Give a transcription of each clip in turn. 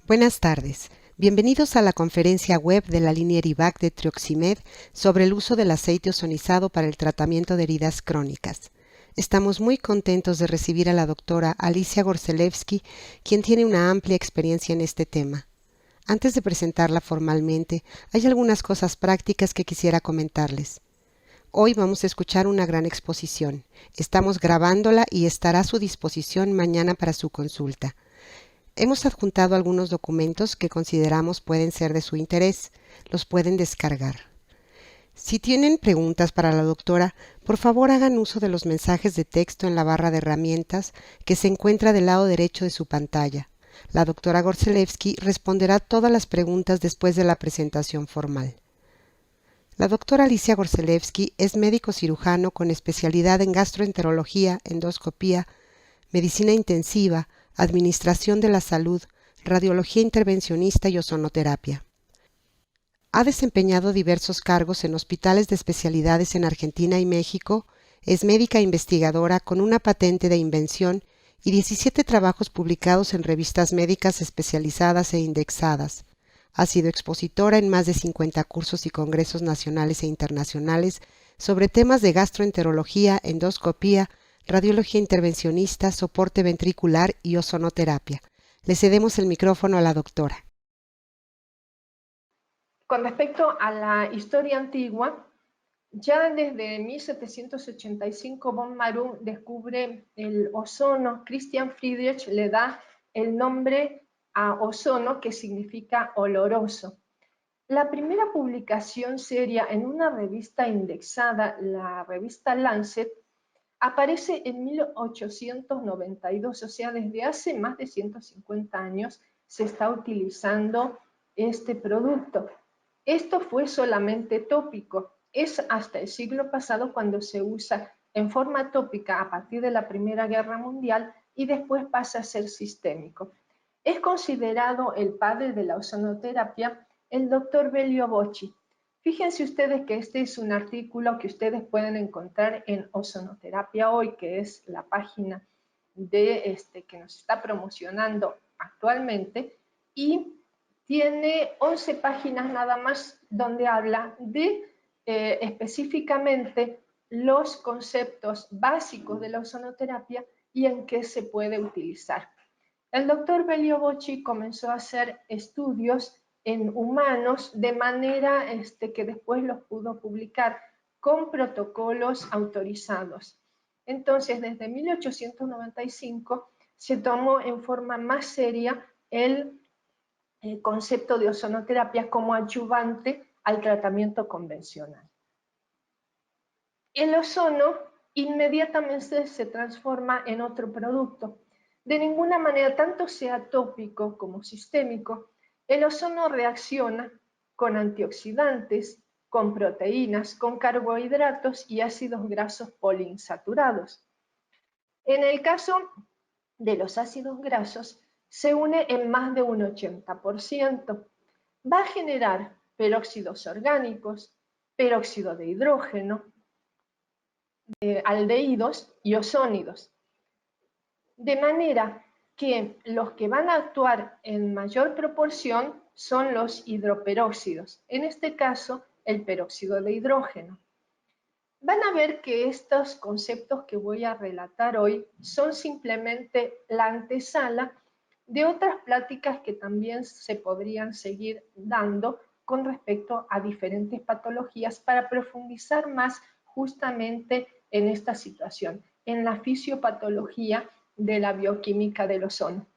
Buenas tardes. Bienvenidos a la conferencia web de la línea Erivac de Trioximed sobre el uso del aceite ozonizado para el tratamiento de heridas crónicas. Estamos muy contentos de recibir a la doctora Alicia Gorzelewski, quien tiene una amplia experiencia en este tema. Antes de presentarla formalmente, hay algunas cosas prácticas que quisiera comentarles. Hoy vamos a escuchar una gran exposición. Estamos grabándola y estará a su disposición mañana para su consulta. Hemos adjuntado algunos documentos que consideramos pueden ser de su interés. Los pueden descargar. Si tienen preguntas para la doctora, por favor hagan uso de los mensajes de texto en la barra de herramientas que se encuentra del lado derecho de su pantalla. La doctora Gorzelewski responderá todas las preguntas después de la presentación formal. La doctora Alicia Gorzelewski es médico cirujano con especialidad en gastroenterología, endoscopía, medicina intensiva, administración de la salud, radiología intervencionista y ozonoterapia. Ha desempeñado diversos cargos en hospitales de especialidades en Argentina y México, es médica investigadora con una patente de invención y 17 trabajos publicados en revistas médicas especializadas e indexadas. Ha sido expositora en más de 50 cursos y congresos nacionales e internacionales sobre temas de gastroenterología, endoscopía, radiología intervencionista, soporte ventricular y ozonoterapia. Le cedemos el micrófono a la doctora. Con respecto a la historia antigua, ya desde 1785 von Marum descubre el ozono. Christian Friedrich le da el nombre a ozono, que significa oloroso. La primera publicación seria en una revista indexada, la revista Lancet, aparece en 1892, o sea, desde hace más de 150 años se está utilizando este producto. Esto fue solamente tópico. Es hasta el siglo pasado cuando se usa en forma tópica a partir de la Primera Guerra Mundial y después pasa a ser sistémico. Es considerado el padre de la ozonoterapia el doctor Bellio Bocci. Fíjense ustedes que este es un artículo que ustedes pueden encontrar en Ozonoterapia Hoy, que es la página de que nos está promocionando actualmente, y tiene 11 páginas nada más donde habla de específicamente los conceptos básicos de la ozonoterapia y en qué se puede utilizar. El doctor Bellio Bocci comenzó a hacer estudios en humanos de manera que después los pudo publicar con protocolos autorizados. Entonces, desde 1895 se tomó en forma más seria el concepto de ozonoterapia como adyuvante al tratamiento convencional. El ozono inmediatamente se transforma en otro producto. De ninguna manera, tanto sea tópico como sistémico, el ozono reacciona con antioxidantes, con proteínas, con carbohidratos y ácidos grasos poliinsaturados. En el caso de los ácidos grasos, se une en más de un 80%. Va a generar peróxidos orgánicos, peróxido de hidrógeno, aldehídos y ozónidos. De manera que los que van a actuar en mayor proporción son los hidroperóxidos, en este caso el peróxido de hidrógeno. Van a ver que estos conceptos que voy a relatar hoy son simplemente la antesala de otras pláticas que también se podrían seguir dando con respecto a diferentes patologías para profundizar más justamente en esta situación, en la fisiopatología de la bioquímica del ozono.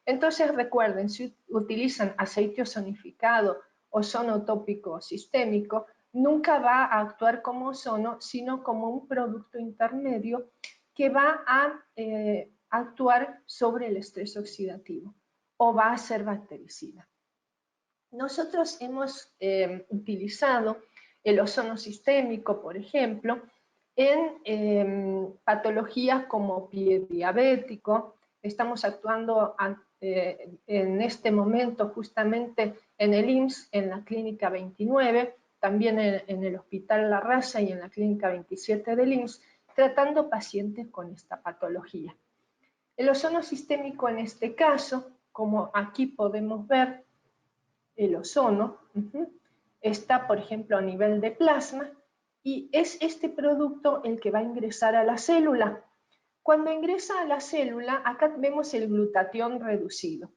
Entonces recuerden, si utilizan aceite ozonificado, ozono tópico o sistémico, nunca va a actuar como ozono, sino como un producto intermedio que va a actuar sobre el estrés oxidativo o va a ser bactericida. Nosotros hemos utilizado el ozono sistémico, por ejemplo, en patologías como pie diabético. Estamos actuando en este momento justamente en el IMSS, en la Clínica 29, también en el Hospital La Raza y en la Clínica 27 del IMSS, tratando pacientes con esta patología. El ozono sistémico en este caso como aquí podemos ver el ozono, está por ejemplo a nivel de plasma, y es este producto el que va a ingresar a la célula. Cuando ingresa a la célula, acá vemos el glutatión reducido.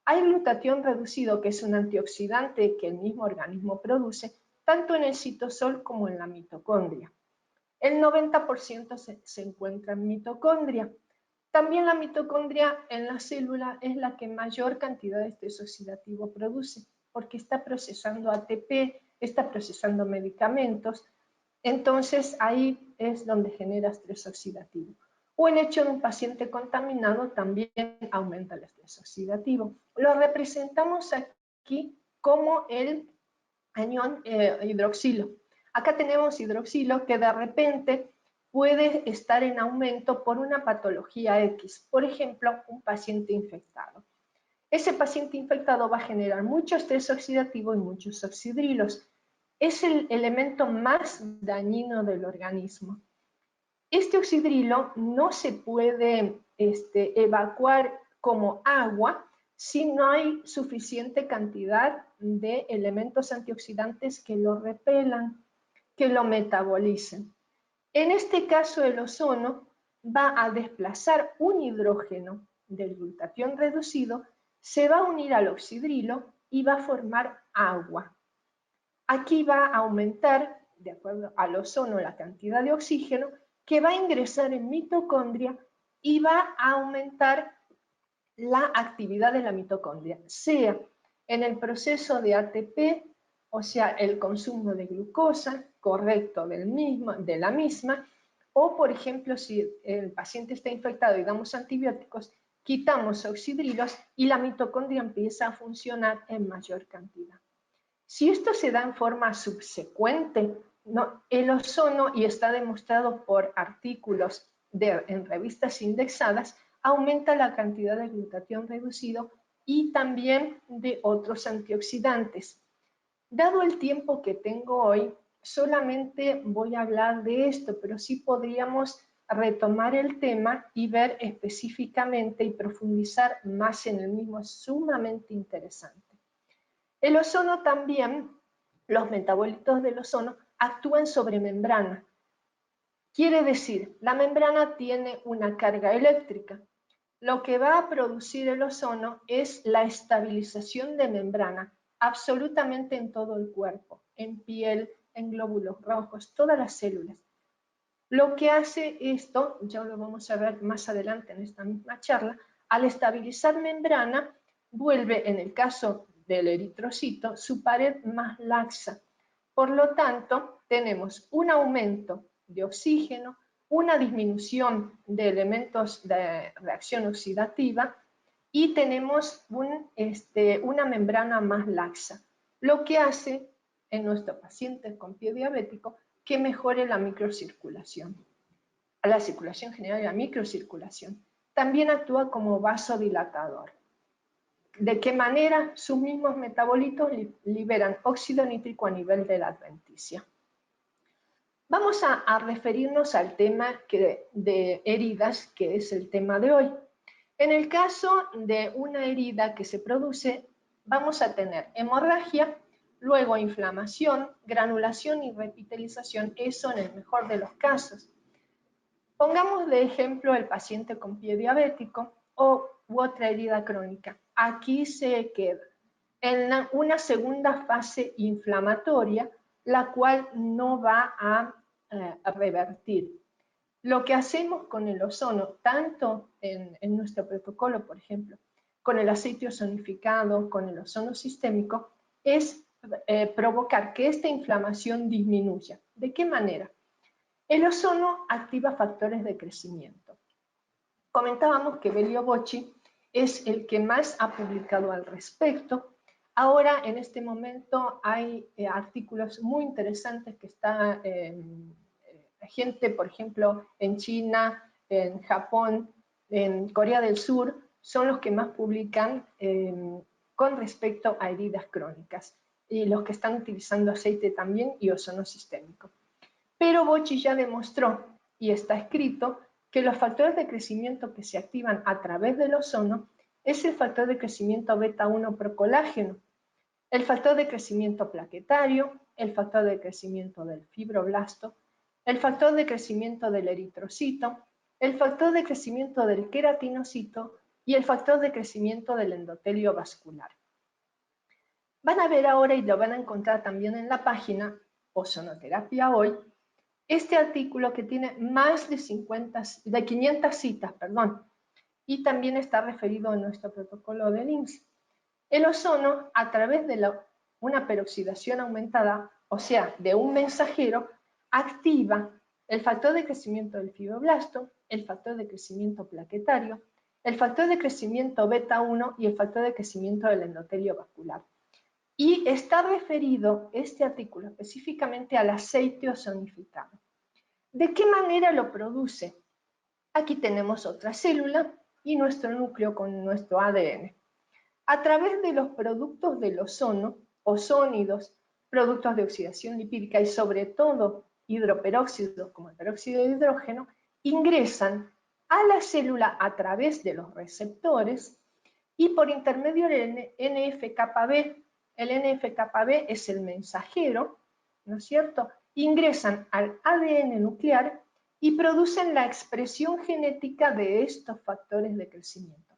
Hay glutatión reducido, que es un antioxidante que el mismo organismo produce, tanto en el citosol como en la mitocondria. El 90% se encuentra en mitocondria. También la mitocondria en la célula es la que mayor cantidad de estrés oxidativo produce, porque está procesando ATP, está procesando medicamentos, entonces ahí es donde genera estrés oxidativo. O el hecho de un paciente contaminado también aumenta el estrés oxidativo. Lo representamos aquí como el anión hidroxilo. Acá tenemos hidroxilo que de repente puede estar en aumento por una patología X, por ejemplo, un paciente infectado. Ese paciente infectado va a generar mucho estrés oxidativo y muchos oxidrilos. Es el elemento más dañino del organismo. Este oxidrilo no se puede evacuar como agua si no hay suficiente cantidad de elementos antioxidantes que lo repelan, que lo metabolicen. En este caso, el ozono va a desplazar un hidrógeno del glutatión reducido, se va a unir al oxidrilo y va a formar agua. Aquí va a aumentar, de acuerdo al ozono, la cantidad de oxígeno que va a ingresar en mitocondria y va a aumentar la actividad de la mitocondria, sea en el proceso de ATP, o sea, el consumo de glucosa correcto de la misma, o por ejemplo, si el paciente está infectado y damos antibióticos, quitamos oxidrilos y la mitocondria empieza a funcionar en mayor cantidad. Si esto se da en forma subsecuente, ¿no? El ozono, y está demostrado por artículos en revistas indexadas, aumenta la cantidad de glutatión reducido y también de otros antioxidantes. Dado el tiempo que tengo hoy, solamente voy a hablar de esto, pero sí podríamos retomar el tema y ver específicamente y profundizar más en el mismo. Es sumamente interesante. El ozono también, los metabolitos del ozono, actúan sobre membrana. Quiere decir, la membrana tiene una carga eléctrica. Lo que va a producir el ozono es la estabilización de membrana, absolutamente en todo el cuerpo, en piel, en glóbulos rojos, todas las células. Lo que hace esto, ya lo vamos a ver más adelante en esta misma charla, al estabilizar membrana, vuelve, en el caso del eritrocito, su pared más laxa. Por lo tanto, tenemos un aumento de oxígeno, una disminución de elementos de reacción oxidativa y tenemos una membrana más laxa, lo que hace en nuestro paciente con pie diabético que mejore la microcirculación, la circulación general y la microcirculación. También actúa como vasodilatador. ¿De qué manera? Sus mismos metabolitos liberan óxido nítrico a nivel de la adventicia. Vamos a referirnos al tema de heridas, que es el tema de hoy. En el caso de una herida que se produce, vamos a tener hemorragia, luego inflamación, granulación y repitelización, eso en el mejor de los casos. Pongamos de ejemplo el paciente con pie diabético u otra herida crónica. Aquí se queda en una segunda fase inflamatoria, la cual no va a revertir. Lo que hacemos con el ozono, tanto en nuestro protocolo, por ejemplo, con el aceite ozonificado, con el ozono sistémico, es provocar que esta inflamación disminuya. ¿De qué manera? El ozono activa factores de crecimiento. Comentábamos que Belio Bocci es el que más ha publicado al respecto. Ahora, en este momento, hay artículos muy interesantes que está gente, por ejemplo, en China, en Japón, en Corea del Sur, son los que más publican con respecto a heridas crónicas y los que están utilizando aceite también y ozono sistémico. Pero Bocci ya demostró, y está escrito, que los factores de crecimiento que se activan a través del ozono es el factor de crecimiento beta 1 procolágeno, el factor de crecimiento plaquetario, el factor de crecimiento del fibroblasto, el factor de crecimiento del eritrocito, el factor de crecimiento del queratinocito y el factor de crecimiento del endotelio vascular. Van a ver ahora, y lo van a encontrar también en la página Ozonoterapia Hoy, este artículo que tiene más de 500 citas, y también está referido a nuestro protocolo del INSS. El ozono, a través de una peroxidación aumentada, o sea, de un mensajero, activa el factor de crecimiento del fibroblasto, el factor de crecimiento plaquetario, el factor de crecimiento beta 1 y el factor de crecimiento del endotelio vascular. Y está referido este artículo específicamente al aceite ozonificado. ¿De qué manera lo produce? Aquí tenemos otra célula y nuestro núcleo con nuestro ADN. A través de los productos del ozono, ozónidos, productos de oxidación lipídica y sobre todo hidroperóxidos como el peróxido de hidrógeno, ingresan a la célula a través de los receptores y por intermedio del NF-κB. El NF-κB es el mensajero, ¿no es cierto? Ingresan al ADN nuclear y producen la expresión genética de estos factores de crecimiento.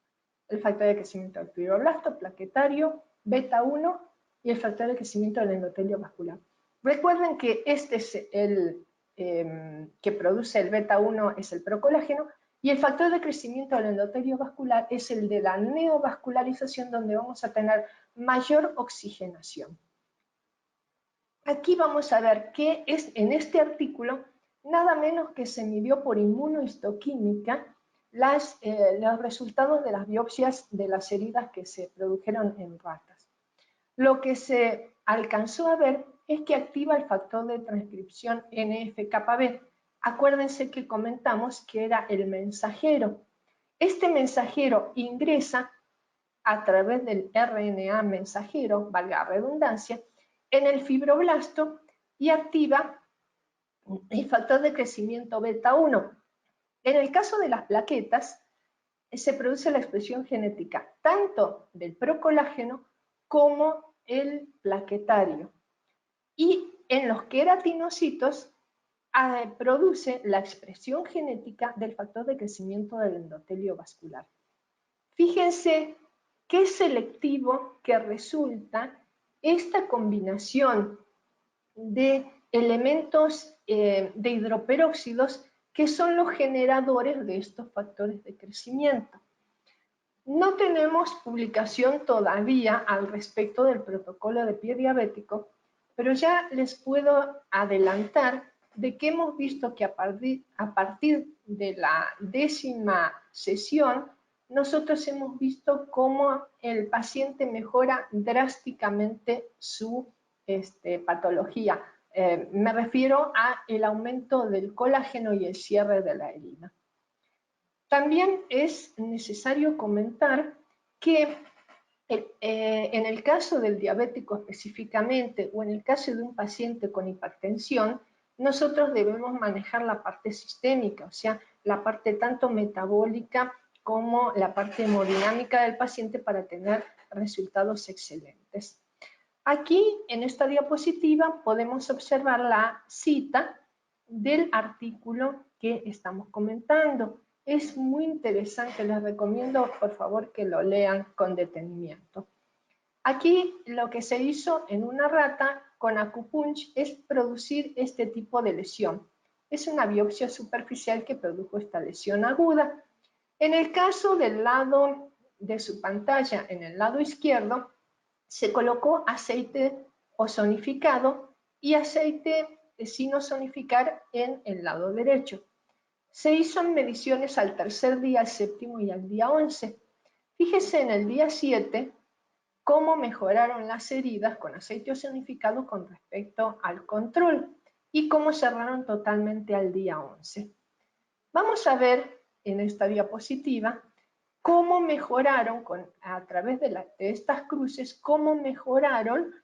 El factor de crecimiento del fibroblasto, plaquetario, beta 1 y el factor de crecimiento del endotelio vascular. Recuerden que este es el que produce el beta 1 es el procolágeno y el factor de crecimiento del endotelio vascular es el de la neovascularización, donde vamos a tener mayor oxigenación. Aquí vamos a ver que es en este artículo nada menos que se midió por inmunohistoquímica los resultados de las biopsias de las heridas que se produjeron en ratas. Lo que se alcanzó a ver es que activa el factor de transcripción NF-κB. Acuérdense que comentamos que era el mensajero. Este mensajero ingresa a través del RNA mensajero, valga la redundancia, en el fibroblasto y activa el factor de crecimiento beta 1. En el caso de las plaquetas, se produce la expresión genética tanto del procolágeno como el plaquetario. Y en los queratinocitos produce la expresión genética del factor de crecimiento del endotelio vascular. Fíjense qué selectivo que resulta esta combinación de elementos de hidroperóxidos que son los generadores de estos factores de crecimiento. No tenemos publicación todavía al respecto del protocolo de pie diabético, pero ya les puedo adelantar de que hemos visto que a partir de la 10ª sesión, nosotros hemos visto cómo el paciente mejora drásticamente su patología. Me refiero al aumento del colágeno y el cierre de la herida. También es necesario comentar que en el caso del diabético específicamente o en el caso de un paciente con hipertensión, nosotros debemos manejar la parte sistémica, o sea, la parte tanto metabólica como la parte hemodinámica del paciente para tener resultados excelentes. Aquí, en esta diapositiva, podemos observar la cita del artículo que estamos comentando. Es muy interesante, les recomiendo por favor que lo lean con detenimiento. Aquí lo que se hizo en una rata con acupunch es producir este tipo de lesión. Es una biopsia superficial que produjo esta lesión aguda. En el caso del lado de su pantalla, en el lado izquierdo, se colocó aceite ozonificado y aceite sin ozonificar en el lado derecho. Se hizo mediciones al tercer día, al séptimo y al día 11. Fíjese en el día 7 cómo mejoraron las heridas con aceite ozonificado con respecto al control y cómo cerraron totalmente al día 11. Vamos a ver en esta diapositiva cómo mejoraron a través de estas cruces, cómo mejoraron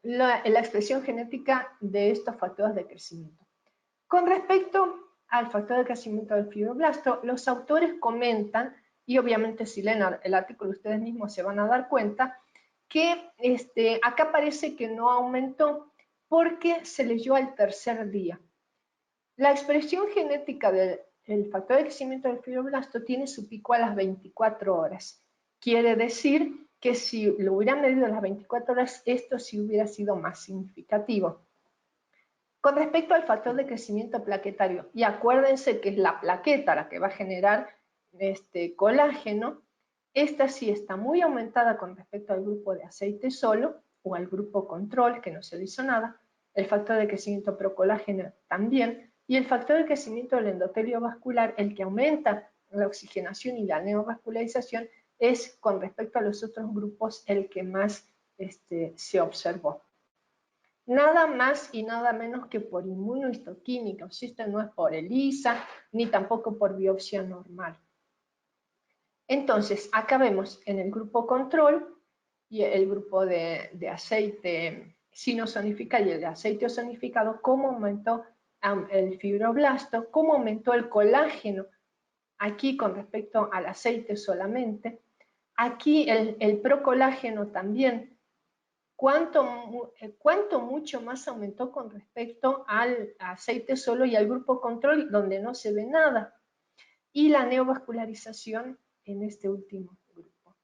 la expresión genética de estos factores de crecimiento. Con respecto al factor de crecimiento del fibroblasto, los autores comentan y obviamente si leen el artículo ustedes mismos se van a dar cuenta que acá parece que no aumentó porque se leyó al tercer día. La expresión genética del factor de crecimiento del fibroblasto tiene su pico a las 24 horas. Quiere decir que si lo hubieran medido a las 24 horas, esto sí hubiera sido más significativo. Con respecto al factor de crecimiento plaquetario, y acuérdense que es la plaqueta la que va a generar colágeno, esta sí está muy aumentada con respecto al grupo de aceite solo o al grupo control, que no se le hizo nada, el factor de crecimiento procolágeno también, y el factor de crecimiento del endotelio vascular, el que aumenta la oxigenación y la neovascularización, es con respecto a los otros grupos el que más se observó. Nada más y nada menos que por inmunohistoquímica, o sea, esto no es por ELISA, ni tampoco por biopsia normal. Entonces, acá vemos en el grupo control y el grupo de aceite sinosonificado y el de aceite ozonificado, cómo aumentó el fibroblasto, cómo aumentó el colágeno, aquí con respecto al aceite solamente, aquí el procolágeno también, cuánto mucho más aumentó con respecto al aceite solo y al grupo control, donde no se ve nada, y la neovascularización en este último grupo.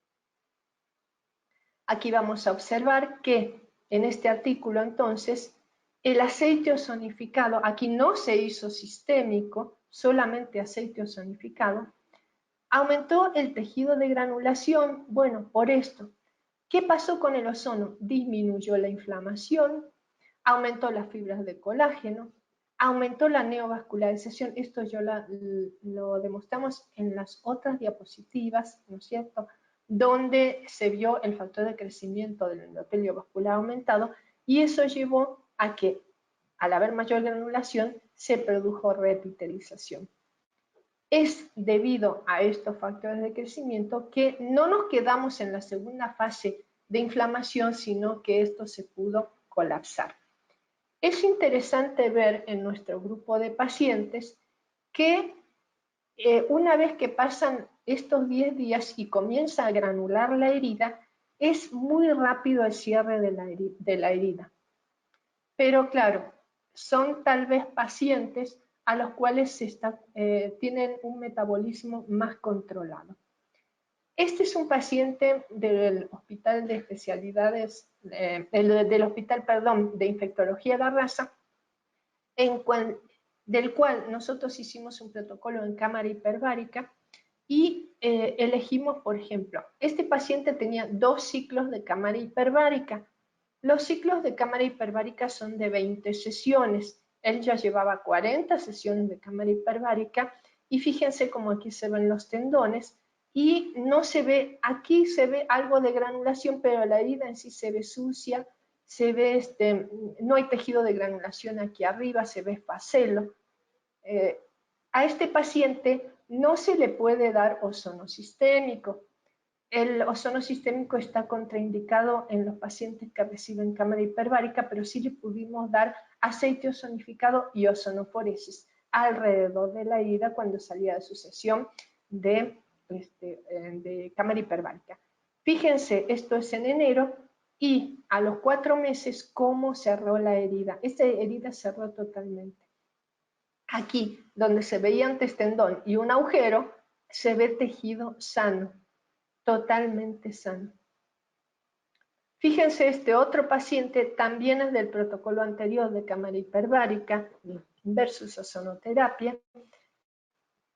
Aquí vamos a observar que en este artículo, entonces, el aceite ozonificado, aquí no se hizo sistémico, solamente aceite ozonificado, aumentó el tejido de granulación, bueno, por esto. ¿Qué pasó con el ozono? Disminuyó la inflamación, aumentó las fibras de colágeno, aumentó la neovascularización. Esto lo demostramos en las otras diapositivas, ¿no es cierto?, donde se vio el factor de crecimiento del endotelio vascular aumentado, y eso llevó a que, al haber mayor granulación, se produjo reepitelización. Es debido a estos factores de crecimiento que no nos quedamos en la segunda fase de inflamación, sino que esto se pudo colapsar. Es interesante ver en nuestro grupo de pacientes que una vez que pasan estos 10 días y comienza a granular la herida, es muy rápido el cierre de la herida. Pero claro, son tal vez pacientes a los cuales tienen un metabolismo más controlado. Este es un paciente del Hospital de Especialidades, del Hospital, perdón, de Infectología La Raza, del cual nosotros hicimos un protocolo en cámara hiperbárica y elegimos, por ejemplo, este paciente tenía 2 ciclos de cámara hiperbárica. Los ciclos de cámara hiperbárica son de 20 sesiones. Él ya llevaba 40 sesiones de cámara hiperbárica y fíjense cómo aquí se ven los tendones y no se ve, aquí se ve algo de granulación, pero la herida en sí se ve sucia, se ve, no hay tejido de granulación aquí arriba, se ve facelo. A este paciente no se le puede dar ozono sistémico. El ozono sistémico está contraindicado en los pacientes que reciben cámara hiperbárica, pero sí le pudimos dar aceite ozonificado y ozonoforesis alrededor de la herida cuando salía de su sesión de cámara hiperbárica. Fíjense, esto es en enero y a los 4 meses cómo cerró la herida. Esta herida cerró totalmente. Aquí, donde se veía antes tendón y un agujero, se ve tejido sano, totalmente sano. Fíjense, este otro paciente también es del protocolo anterior de cámara hiperbárica versus ozonoterapia.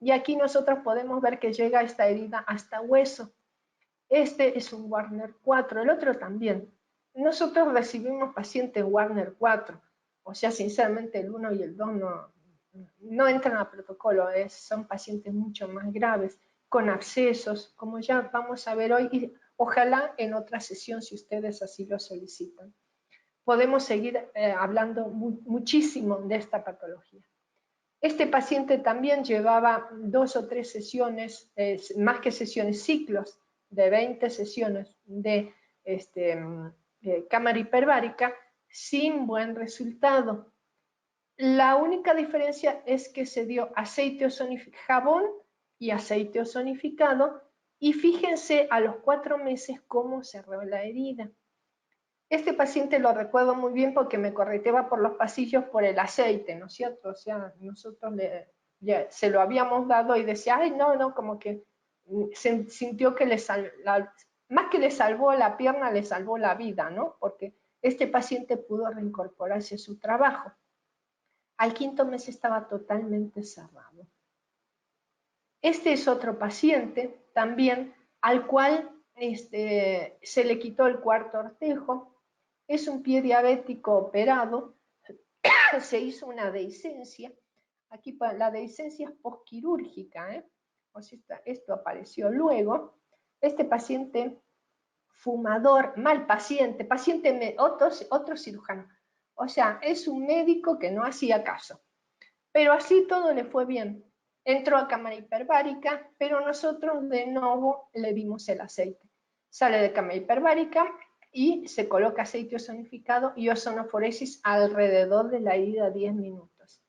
Y aquí nosotros podemos ver que llega esta herida hasta hueso. Este es un Warner 4, el otro también. Nosotros recibimos pacientes Warner 4, o sea, sinceramente el 1 y el 2 no entran al protocolo, son pacientes mucho más graves, con abscesos, como ya vamos a ver hoy, y ojalá en otra sesión si ustedes así lo solicitan. Podemos seguir hablando muchísimo de esta patología. Este paciente también llevaba 2 o 3 sesiones, más que sesiones, ciclos de 20 sesiones de cámara hiperbárica sin buen resultado. La única diferencia es que se dio aceite ozonificado, jabón y aceite ozonificado Y fíjense a los 4 meses cómo cerró la herida. Este paciente lo recuerdo muy bien porque me correteaba por los pasillos por el aceite, ¿no es cierto? O sea, nosotros ya se lo habíamos dado y decía, ay, no, no, como que se sintió que más que le salvó la pierna, le salvó la vida, ¿no? Porque este paciente pudo reincorporarse a su trabajo. Al 5.º mes estaba totalmente cerrado. Este es otro paciente también al cual se le quitó el 4.º ortejo. Es un pie diabético operado, se hizo una dehiscencia. Aquí la dehiscencia es posquirúrgica, ¿eh? O sea, esto apareció luego. Este paciente fumador, mal paciente, otro cirujano. O sea, es un médico que no hacía caso. Pero así todo le fue bien. Entró a cámara hiperbárica, pero nosotros de nuevo le dimos el aceite. Sale de cámara hiperbárica y se coloca aceite ozonificado y ozonoforesis alrededor de la herida 10 minutos.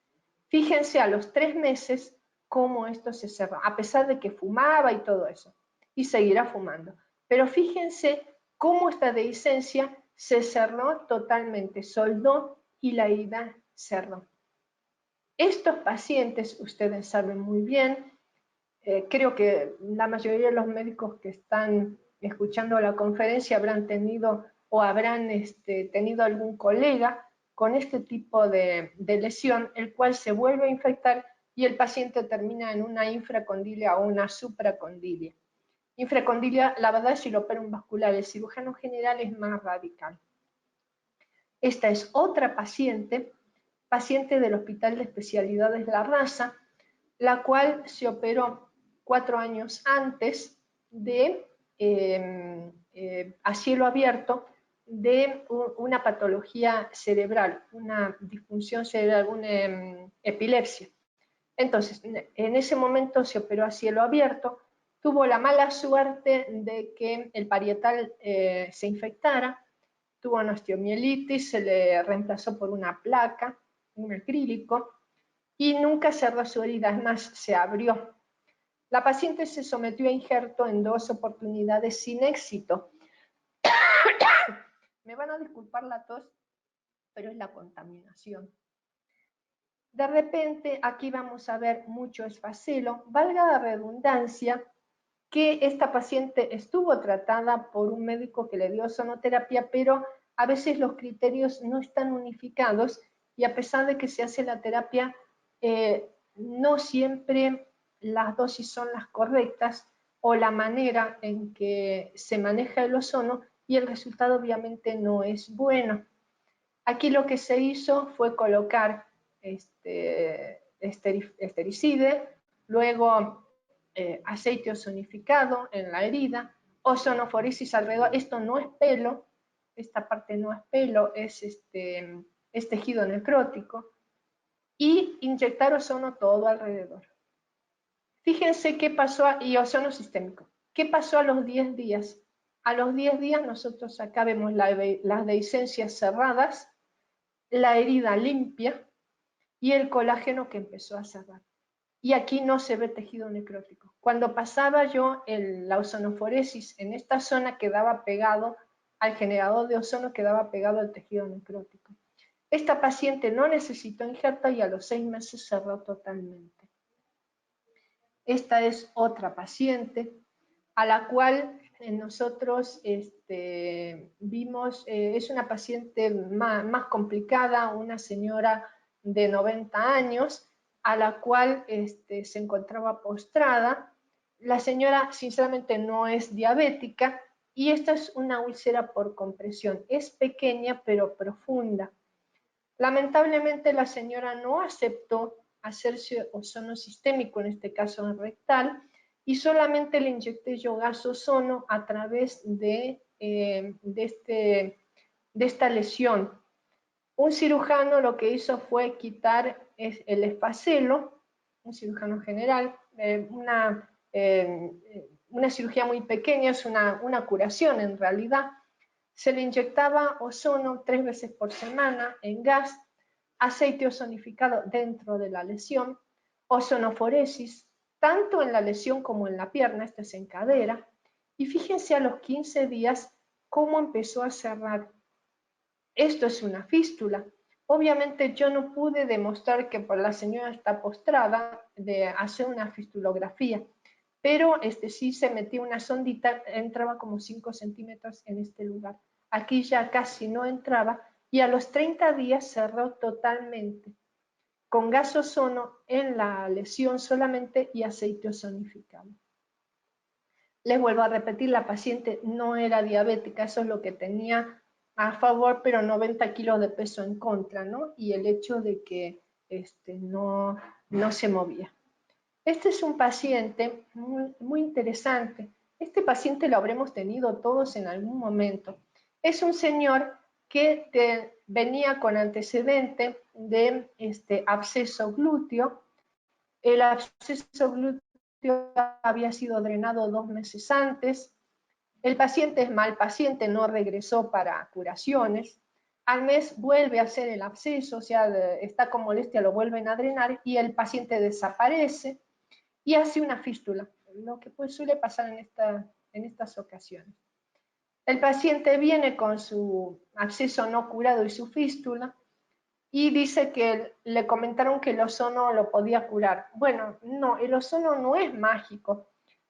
Fíjense a los 3 meses cómo esto se cerró, a pesar de que fumaba y todo eso, y seguirá fumando. Pero fíjense cómo esta dehiscencia se cerró totalmente, soldó y la herida cerró. Estos pacientes, ustedes saben muy bien, creo que la mayoría de los médicos que están escuchando la conferencia habrán tenido o habrán tenido algún colega con este tipo de lesión, el cual se vuelve a infectar y el paciente termina en una infracondilia o una supracondilia. Infracondilia, la verdad, si lo opera un vascular, el cirujano general es más radical. Esta es otra paciente del Hospital de Especialidades La Raza, la cual se operó 4 años antes de a cielo abierto de una patología cerebral, una disfunción cerebral, una epilepsia. Entonces, en ese momento se operó a cielo abierto, tuvo la mala suerte de que el parietal se infectara, tuvo una osteomielitis, se le reemplazó por una placa, un acrílico, y nunca cerró su herida, es más, se abrió. La paciente se sometió a injerto en 2 oportunidades sin éxito. Me van a disculpar la tos, pero es la contaminación. De repente, aquí vamos a ver mucho esfacelo, valga la redundancia, que esta paciente estuvo tratada por un médico que le dio ozonoterapia, pero a veces los criterios no están unificados y a pesar de que se hace la terapia, no siempre las dosis son las correctas o la manera en que se maneja el ozono y el resultado obviamente no es bueno. Aquí lo que se hizo fue colocar estericide, luego aceite ozonificado en la herida, ozonoforesis alrededor. Esto no es pelo, esta parte no es pelo, es tejido necrótico. Y inyectar ozono todo alrededor. Fíjense qué pasó, y ozono sistémico. ¿Qué pasó a los 10 días? A los 10 días nosotros acá vemos las dehiscencias cerradas, la herida limpia y el colágeno que empezó a cerrar. Y aquí no se ve tejido necrótico. Cuando pasaba yo la ozonoforesis en esta zona quedaba pegado al generador de ozono, quedaba pegado al tejido necrótico. Esta paciente no necesitó injerto y a los 6 meses cerró totalmente. Esta es otra paciente a la cual nosotros vimos, es una paciente más complicada, una señora de 90 años, a la cual se encontraba postrada. La señora sinceramente no es diabética y esta es una úlcera por compresión. Es pequeña pero profunda. Lamentablemente la señora no aceptó hacerse ozono sistémico, en este caso en rectal, y solamente le inyecté yo gasozono a través de esta lesión. Un cirujano lo que hizo fue quitar el esfacelo, un cirujano general, una cirugía muy pequeña, es una curación en realidad. Se le inyectaba ozono 3 veces por semana en gas, aceite ozonificado dentro de la lesión, ozonoforesis, tanto en la lesión como en la pierna, esto es en cadera, y fíjense a los 15 días cómo empezó a cerrar. Esto es una fístula. Obviamente yo no pude demostrar que por la señora está postrada de hacer una fistulografía, pero sí se metía una sondita, entraba como 5 centímetros en este lugar. Aquí ya casi no entraba y a los 30 días cerró totalmente, con gas ozono en la lesión solamente y aceite ozonificado. Les vuelvo a repetir, la paciente no era diabética, eso es lo que tenía a favor, pero 90 kilos de peso en contra, ¿no? Y el hecho de que no se movía. Este es un paciente muy interesante. Este paciente lo habremos tenido todos en algún momento. Es un señor que venía con antecedente de absceso glúteo. El absceso glúteo había sido drenado 2 meses antes. El paciente es mal paciente, no regresó para curaciones. Al mes vuelve a hacer el absceso, o sea, está con molestia, lo vuelven a drenar y el paciente desaparece y hace una fístula, lo que pues suele pasar en estas ocasiones. El paciente viene con su absceso no curado y su fístula y dice que le comentaron que el ozono lo podía curar. Bueno, no, el ozono no es mágico.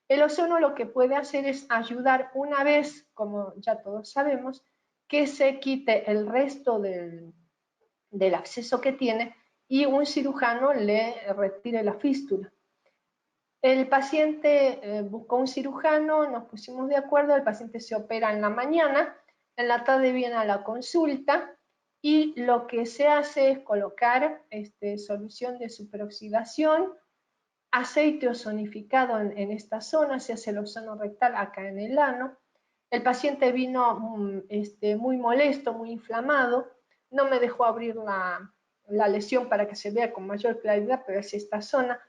El ozono lo que puede hacer es ayudar una vez, como ya todos sabemos, que se quite el resto del absceso que tiene y un cirujano le retire la fístula. El paciente buscó un cirujano, nos pusimos de acuerdo, el paciente se opera en la mañana, en la tarde viene a la consulta y lo que se hace es colocar solución de superoxidación, aceite ozonificado en esta zona, se hace el ozono rectal acá en el ano. El paciente vino muy molesto, muy inflamado, no me dejó abrir la lesión para que se vea con mayor claridad, pero es esta zona.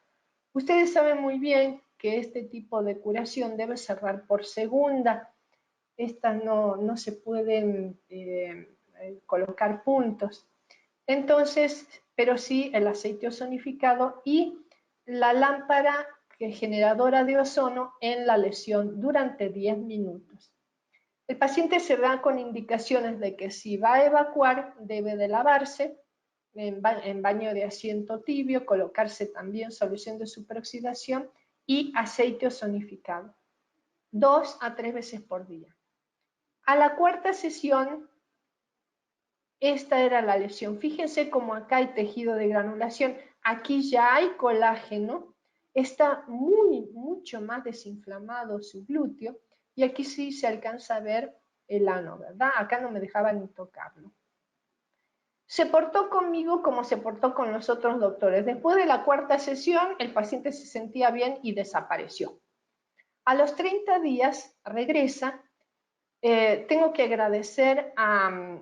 Ustedes saben muy bien que este tipo de curación debe cerrar por segunda. Estas no se pueden colocar puntos. Entonces, pero sí el aceite ozonificado y la lámpara generadora de ozono en la lesión durante 10 minutos. El paciente se da con indicaciones de que si va a evacuar debe de lavarse en baño de asiento tibio, colocarse también solución de superoxidación y aceite ozonificado, 2 a 3 veces por día. A la cuarta sesión, esta era la lesión. Fíjense cómo acá hay tejido de granulación. Aquí ya hay colágeno. Está mucho más desinflamado su glúteo. Y aquí sí se alcanza a ver el ano, ¿verdad? Acá no me dejaba ni tocarlo. Se portó conmigo como se portó con los otros doctores. Después de la cuarta sesión, el paciente se sentía bien y desapareció. A los 30 días regresa. Tengo que agradecer a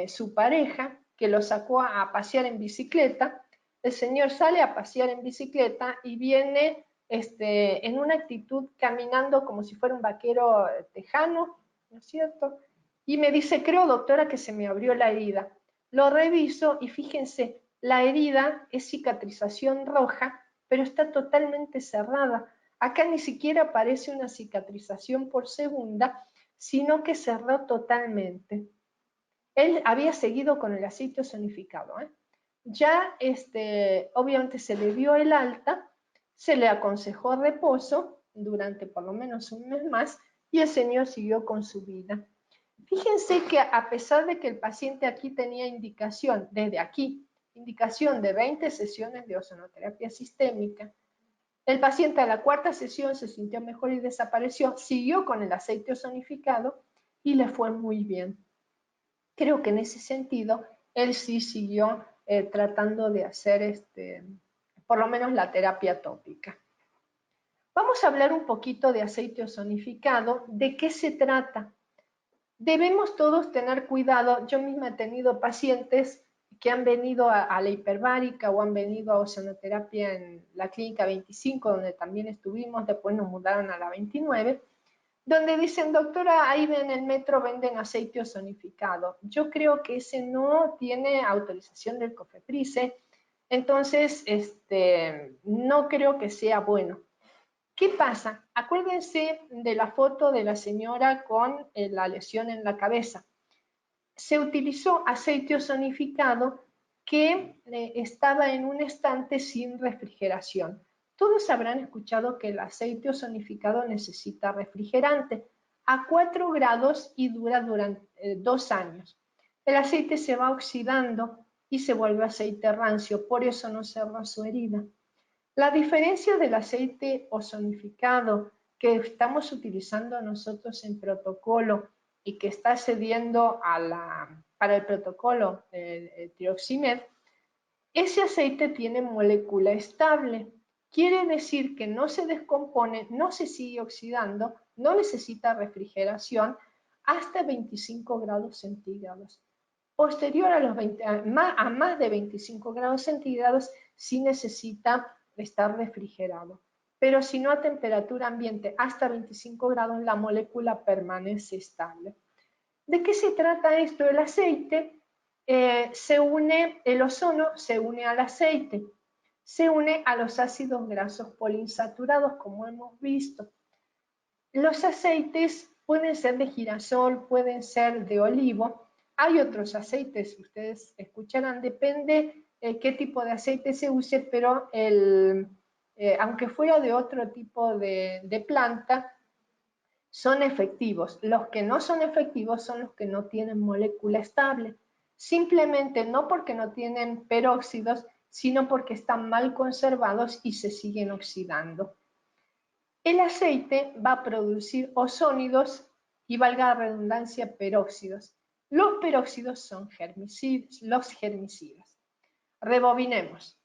su pareja que lo sacó a pasear en bicicleta. El señor sale a pasear en bicicleta y viene en una actitud caminando como si fuera un vaquero tejano, ¿no es cierto? Y me dice, creo doctora que se me abrió la herida. Lo reviso y fíjense, la herida es cicatrización roja, pero está totalmente cerrada. Acá ni siquiera parece una cicatrización por segunda, sino que cerró totalmente. Él había seguido con el aceite ozonificado. Ya obviamente se le dio el alta, se le aconsejó reposo durante por lo menos un mes más y el señor siguió con su vida. Fíjense que a pesar de que el paciente aquí tenía indicación, desde aquí, indicación de 20 sesiones de ozonoterapia sistémica, el paciente a la cuarta sesión se sintió mejor y desapareció, siguió con el aceite ozonificado y le fue muy bien. Creo que en ese sentido, él sí siguió tratando de hacer por lo menos la terapia tópica. Vamos a hablar un poquito de aceite ozonificado. ¿De qué se trata? Debemos todos tener cuidado. Yo misma he tenido pacientes que han venido a la hiperbárica o han venido a ozonoterapia en la clínica 25, donde también estuvimos, después nos mudaron a la 29, donde dicen, doctora, ahí en el metro venden aceite ozonificado. Yo creo que ese no tiene autorización del COFEPRIS, entonces no creo que sea bueno. ¿Qué pasa? Acuérdense de la foto de la señora con la lesión en la cabeza. Se utilizó aceite ozonificado que estaba en un estante sin refrigeración. Todos habrán escuchado que el aceite ozonificado necesita refrigerante a 4 grados y dura durante 2 años. El aceite se va oxidando y se vuelve aceite rancio, por eso no cerró su herida. La diferencia del aceite ozonificado que estamos utilizando nosotros en protocolo y que está cediendo para el protocolo Trioximed, ese aceite tiene molécula estable. Quiere decir que no se descompone, no se sigue oxidando, no necesita refrigeración hasta 25 grados centígrados. Posterior a, a más de 25 grados centígrados, sí necesita estar refrigerado. Pero si no a temperatura ambiente hasta 25 grados, la molécula permanece estable. ¿De qué se trata esto? El aceite el ozono se une al aceite, se une a los ácidos grasos poliinsaturados, como hemos visto. Los aceites pueden ser de girasol, pueden ser de olivo. Hay otros aceites, ustedes escucharán, depende qué tipo de aceite se use, pero aunque fuera de otro tipo de planta, son efectivos. Los que no son efectivos son los que no tienen molécula estable. Simplemente no porque no tienen peróxidos, sino porque están mal conservados y se siguen oxidando. El aceite va a producir ozónidos y, valga la redundancia, peróxidos. Los peróxidos son los germicidas. Rebobinemos.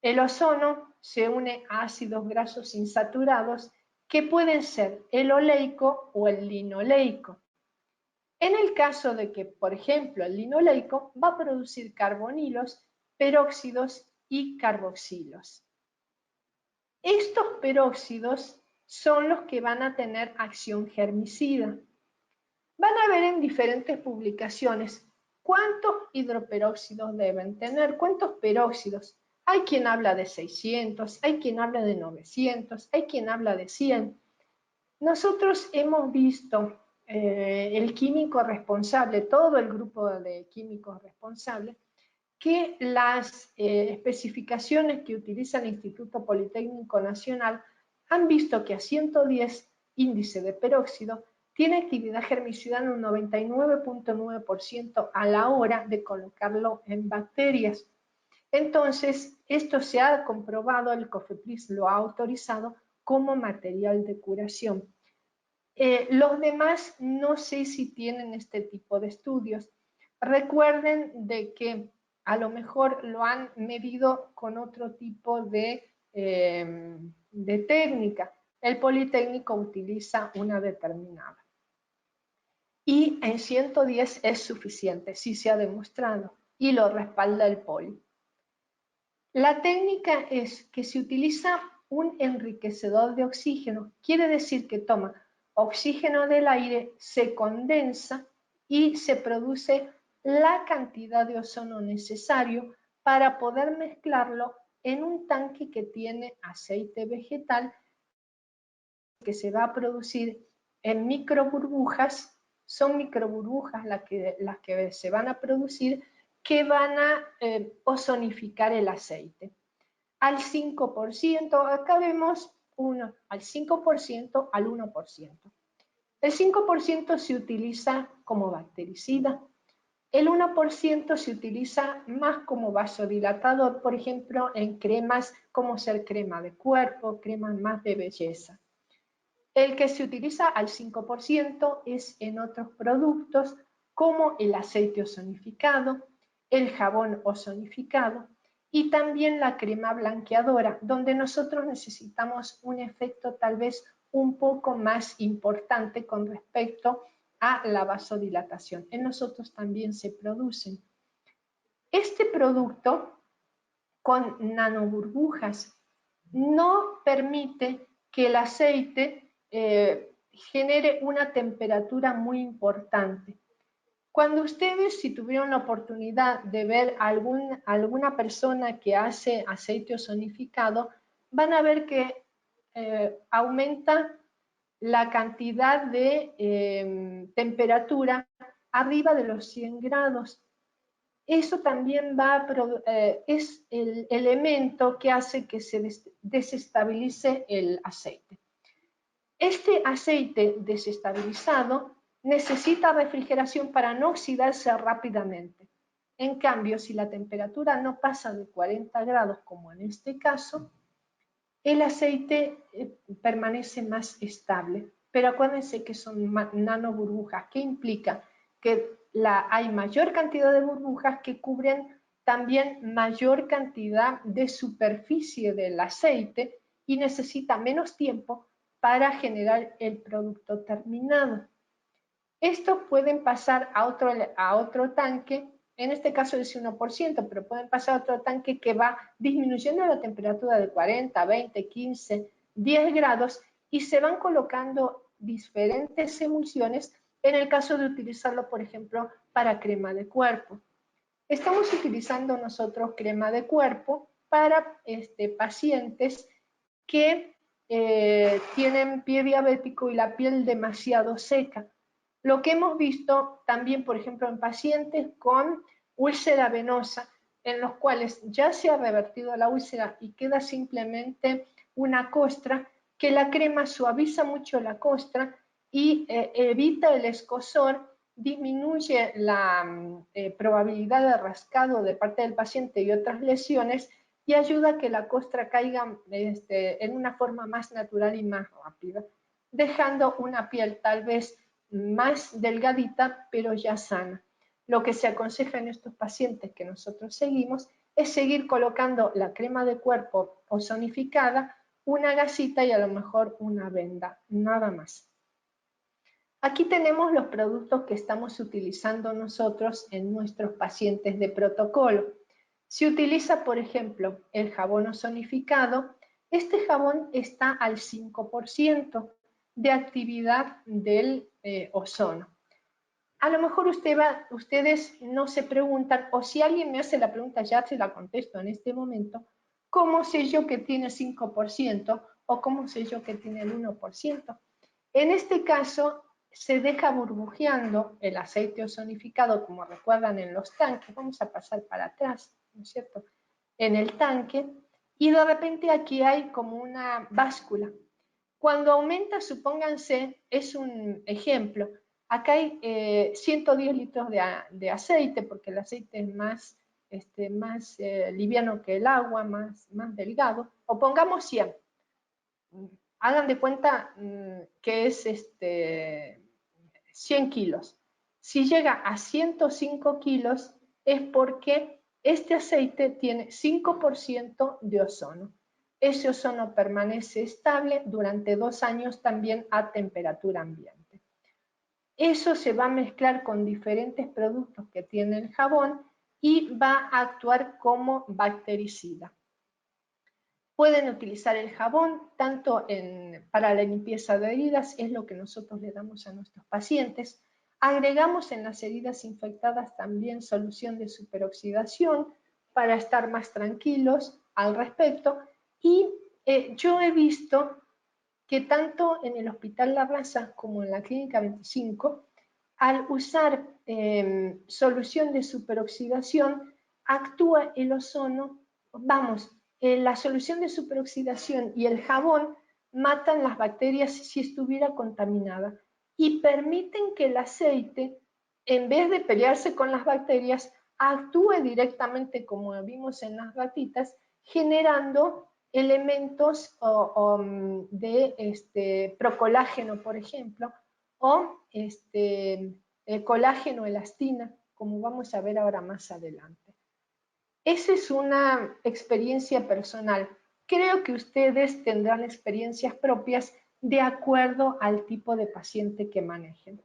El ozono se une a ácidos grasos insaturados que pueden ser el oleico o el linoleico. En el caso de que, por ejemplo, el linoleico va a producir carbonilos, peróxidos y carboxilos. Estos peróxidos son los que van a tener acción germicida. Van a ver en diferentes publicaciones cuántos hidroperóxidos deben tener, cuántos peróxidos. Hay quien habla de 600, hay quien habla de 900, hay quien habla de 100. Nosotros hemos visto el químico responsable, todo el grupo de químicos responsables, que las especificaciones que utiliza el Instituto Politécnico Nacional han visto que a 110 índice de peróxido tiene actividad germicida en un 99.9% a la hora de colocarlo en bacterias. Entonces, esto se ha comprobado, el COFEPRIS lo ha autorizado como material de curación. Los demás no sé si tienen este tipo de estudios. Recuerden de que a lo mejor lo han medido con otro tipo de técnica. El Politécnico utiliza una determinada. Y en 110 es suficiente, sí se ha demostrado, y lo respalda el Poli. La técnica es que se utiliza un enriquecedor de oxígeno, quiere decir que toma oxígeno del aire, se condensa y se produce la cantidad de ozono necesario para poder mezclarlo en un tanque que tiene aceite vegetal que se va a producir en microburbujas. Son microburbujas las que se van a producir que van a ozonificar el aceite. Al 5%, acá vemos al 5%, al 1%. El 5% se utiliza como bactericida, el 1% se utiliza más como vasodilatador, por ejemplo, en cremas como ser crema de cuerpo, cremas más de belleza. El que se utiliza al 5% es en otros productos como el aceite ozonificado, el jabón ozonificado y también la crema blanqueadora, donde nosotros necesitamos un efecto tal vez un poco más importante con respecto a la vasodilatación. En nosotros también se producen. Este producto con nanoburbujas no permite que el aceite genere una temperatura muy importante. Cuando ustedes, si tuvieron la oportunidad de ver alguna persona que hace aceite ozonificado, van a ver que aumenta la cantidad de temperatura arriba de los 100 grados. Eso también es el elemento que hace que se desestabilice el aceite. Este aceite desestabilizado necesita refrigeración para no oxidarse rápidamente. En cambio, si la temperatura no pasa de 40 grados, como en este caso, el aceite permanece más estable. Pero acuérdense que son nanoburbujas. ¿Qué implica? Que hay mayor cantidad de burbujas que cubren también mayor cantidad de superficie del aceite y necesita menos tiempo para generar el producto terminado. Estos pueden pasar a otro tanque, en este caso es 1%, pero pueden pasar a otro tanque que va disminuyendo la temperatura de 40, 20, 15, 10 grados y se van colocando diferentes emulsiones en el caso de utilizarlo, por ejemplo, para crema de cuerpo. Estamos utilizando nosotros crema de cuerpo para pacientes que tienen pie diabético y la piel demasiado seca. Lo que hemos visto también, por ejemplo, en pacientes con úlcera venosa, en los cuales ya se ha revertido la úlcera y queda simplemente una costra, que la crema suaviza mucho la costra y evita el escozor, disminuye la probabilidad de rascado de parte del paciente y otras lesiones y ayuda a que la costra caiga en una forma más natural y más rápida, dejando una piel tal vez más delgadita, pero ya sana. Lo que se aconseja en estos pacientes que nosotros seguimos es seguir colocando la crema de cuerpo ozonificada, una gasita y a lo mejor una venda, nada más. Aquí tenemos los productos que estamos utilizando nosotros en nuestros pacientes de protocolo. Se utiliza, por ejemplo, el jabón ozonificado. Este jabón está al 5% de actividad del ozono. A lo mejor ustedes no se preguntan, o si alguien me hace la pregunta, ya se la contesto en este momento, ¿cómo sé yo que tiene 5% o cómo sé yo que tiene el 1%? En este caso, se deja burbujeando el aceite ozonificado, como recuerdan en los tanques. Vamos a pasar para atrás, ¿no es cierto? En el tanque, y de repente aquí hay como una báscula. Cuando aumenta, supónganse, es un ejemplo, acá hay 110 litros de aceite, porque el aceite es más liviano que el agua, más delgado, o pongamos 100. Hagan de cuenta que es 100 kilos. Si llega a 105 kilos es porque este aceite tiene 5% de ozono. Ese ozono permanece estable durante 2 años también a temperatura ambiente. Eso se va a mezclar con diferentes productos que tiene el jabón y va a actuar como bactericida. Pueden utilizar el jabón tanto para la limpieza de heridas, es lo que nosotros le damos a nuestros pacientes. Agregamos en las heridas infectadas también solución de superoxidación para estar más tranquilos al respecto. Y yo he visto que tanto en el Hospital La Raza como en la Clínica 25, al usar solución de superoxidación, actúa el ozono, la solución de superoxidación y el jabón matan las bacterias si estuviera contaminada y permiten que el aceite, en vez de pelearse con las bacterias, actúe directamente como vimos en las ratitas, generando elementos de procolágeno, por ejemplo, o colágeno elastina, como vamos a ver ahora más adelante. Esa es una experiencia personal. Creo que ustedes tendrán experiencias propias de acuerdo al tipo de paciente que manejen.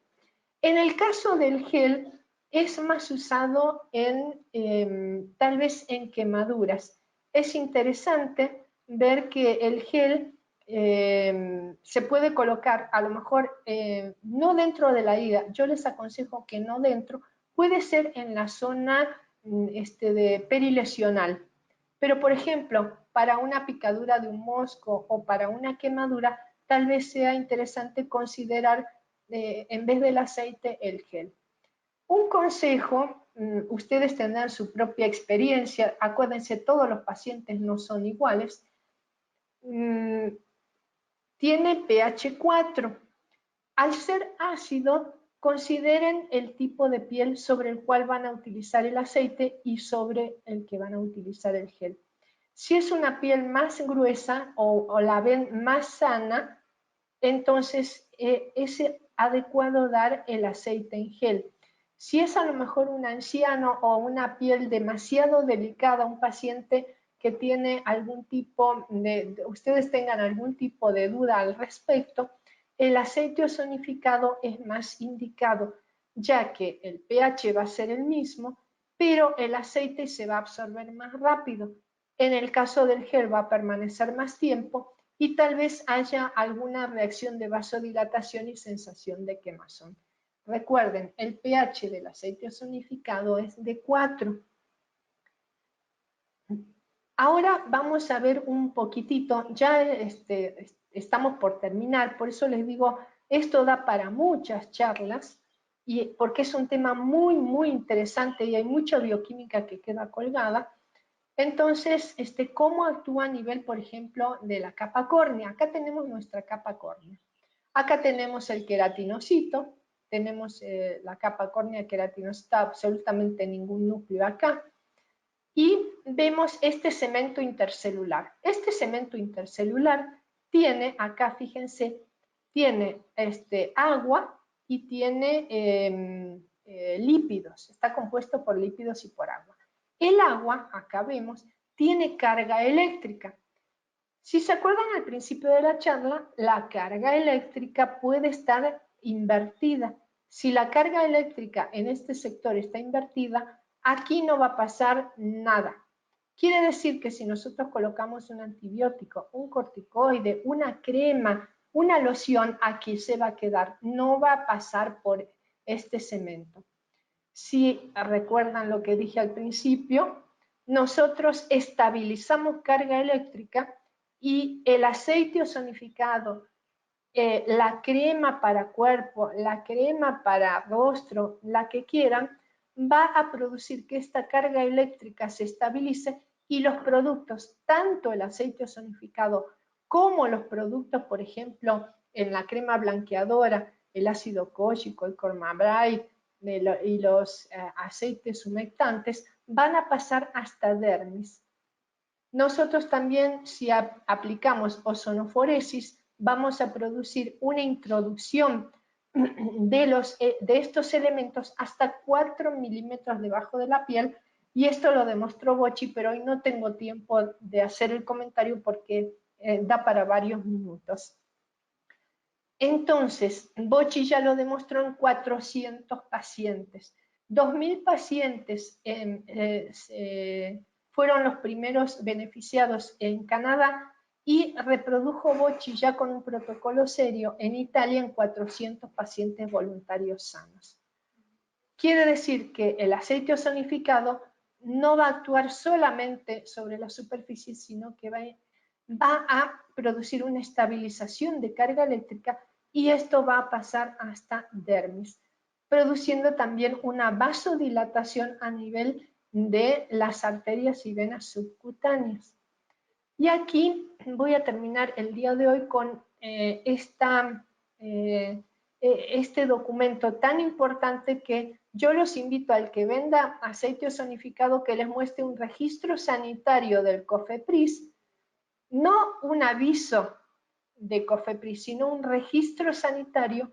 En el caso del gel, es más usado tal vez en quemaduras. Es interesante ver que el gel se puede colocar, a lo mejor no dentro de la herida, yo les aconsejo que no dentro, puede ser en la zona de perilesional. Pero, por ejemplo, para una picadura de un mosco o para una quemadura, tal vez sea interesante considerar, en vez del aceite, el gel. Un consejo, ustedes tendrán su propia experiencia, acuérdense, todos los pacientes no son iguales, tiene pH 4. Al ser ácido, consideren el tipo de piel sobre el cual van a utilizar el aceite y sobre el que van a utilizar el gel. Si es una piel más gruesa o la ven más sana, entonces es adecuado dar el aceite en gel. Si es a lo mejor un anciano o una piel demasiado delicada, un paciente que tiene algún tipo ustedes tengan algún tipo de duda al respecto, el aceite ozonificado es más indicado, ya que el pH va a ser el mismo, pero el aceite se va a absorber más rápido. En el caso del gel va a permanecer más tiempo y tal vez haya alguna reacción de vasodilatación y sensación de quemazón. Recuerden, el pH del aceite ozonificado es de 4. Ahora vamos a ver un poquitito, ya estamos por terminar, por eso les digo, esto da para muchas charlas, y porque es un tema muy, muy interesante y hay mucha bioquímica que queda colgada. Entonces, ¿cómo actúa a nivel, por ejemplo, de la capa córnea? Acá tenemos nuestra capa córnea. Acá tenemos el queratinocito, tenemos la capa córnea queratinocita, absolutamente ningún núcleo acá. Y vemos este cemento intercelular. Este cemento intercelular tiene, acá fíjense, tiene agua y tiene lípidos, está compuesto por lípidos y por agua. El agua, acá vemos, tiene carga eléctrica. Si se acuerdan al principio de la charla, la carga eléctrica puede estar invertida. Si la carga eléctrica en este sector está invertida, aquí no va a pasar nada. Quiere decir que si nosotros colocamos un antibiótico, un corticoide, una crema, una loción, aquí se va a quedar, no va a pasar por este cemento. Si recuerdan lo que dije al principio, nosotros estabilizamos carga eléctrica y el aceite ozonificado, la crema para cuerpo, la crema para rostro, la que quieran, va a producir que esta carga eléctrica se estabilice y los productos, tanto el aceite ozonificado como los productos, por ejemplo, en la crema blanqueadora, el ácido cóchico, el Cormabray y los aceites humectantes, van a pasar hasta dermis. Nosotros también, si aplicamos ozonoforesis, vamos a producir una introducción de estos elementos hasta 4 milímetros debajo de la piel, y esto lo demostró Bocci, pero hoy no tengo tiempo de hacer el comentario porque da para varios minutos. Entonces, Bocci ya lo demostró en 400 pacientes. 2.000 pacientes fueron los primeros beneficiados en Canadá y reprodujo Bocci ya con un protocolo serio en Italia en 400 pacientes voluntarios sanos. Quiere decir que el aceite ozonificado no va a actuar solamente sobre la superficie, sino que va a producir una estabilización de carga eléctrica y esto va a pasar hasta dermis, produciendo también una vasodilatación a nivel de las arterias y venas subcutáneas. Y aquí voy a terminar el día de hoy con este documento tan importante que yo los invito al que venda aceite ozonificado que les muestre un registro sanitario del COFEPRIS, no un aviso de COFEPRIS, sino un registro sanitario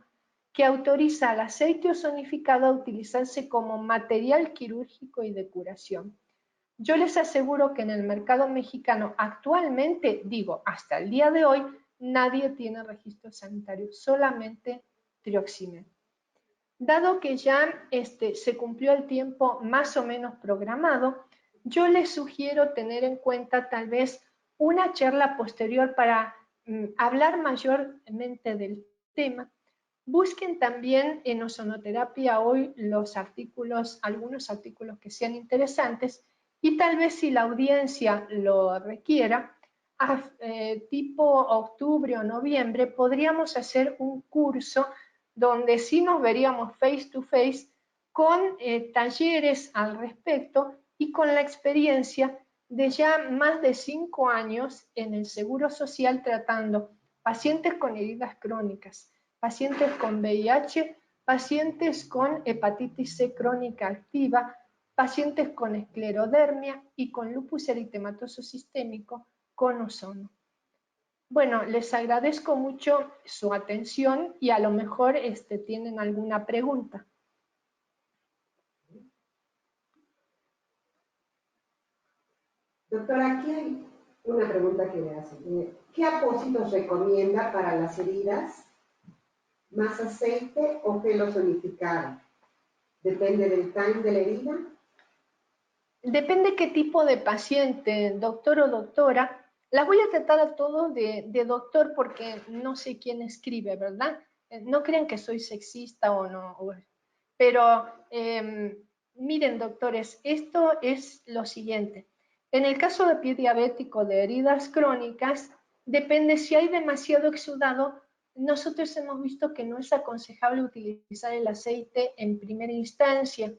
que autoriza al aceite ozonificado a utilizarse como material quirúrgico y de curación. Yo les aseguro que en el mercado mexicano actualmente, digo, hasta el día de hoy, nadie tiene registro sanitario, solamente Trioximed. Dado que ya se cumplió el tiempo más o menos programado, yo les sugiero tener en cuenta tal vez una charla posterior para hablar mayormente del tema. Busquen también en ozonoterapia hoy los artículos, algunos artículos que sean interesantes, Y tal vez si la audiencia lo requiera, tipo octubre o noviembre, podríamos hacer un curso donde sí nos veríamos face to face con talleres al respecto y con la experiencia de ya más de 5 años en el Seguro Social tratando pacientes con heridas crónicas, pacientes con VIH, pacientes con hepatitis C crónica activa, pacientes con esclerodermia y con lupus eritematoso sistémico con ozono. Bueno, les agradezco mucho su atención y a lo mejor tienen alguna pregunta. Doctora, aquí hay una pregunta que le hacen. ¿Qué apósitos recomienda para las heridas? ¿Más aceite o gel ozonificado? ¿Depende del time de la herida? Depende qué tipo de paciente, doctor o doctora. Las voy a tratar a todos de doctor porque no sé quién escribe, ¿verdad? No crean que soy sexista o no. Pero miren, doctores, esto es lo siguiente. En el caso de pie diabético de heridas crónicas, depende si hay demasiado exudado. Nosotros hemos visto que no es aconsejable utilizar el aceite en primera instancia.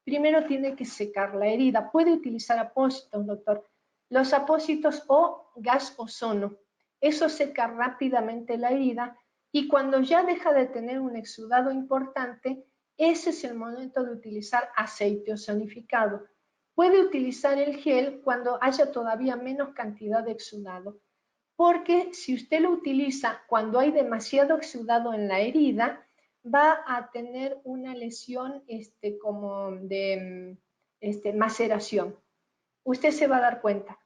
Primero tiene que secar la herida. Puede utilizar apósitos, doctor. Los apósitos o gas ozono. Eso seca rápidamente la herida y cuando ya deja de tener un exudado importante, ese es el momento de utilizar aceite ozonificado. Puede utilizar el gel cuando haya todavía menos cantidad de exudado, porque si usted lo utiliza cuando hay demasiado exudado en la herida, va a tener una lesión como de maceración. Usted se va a dar cuenta.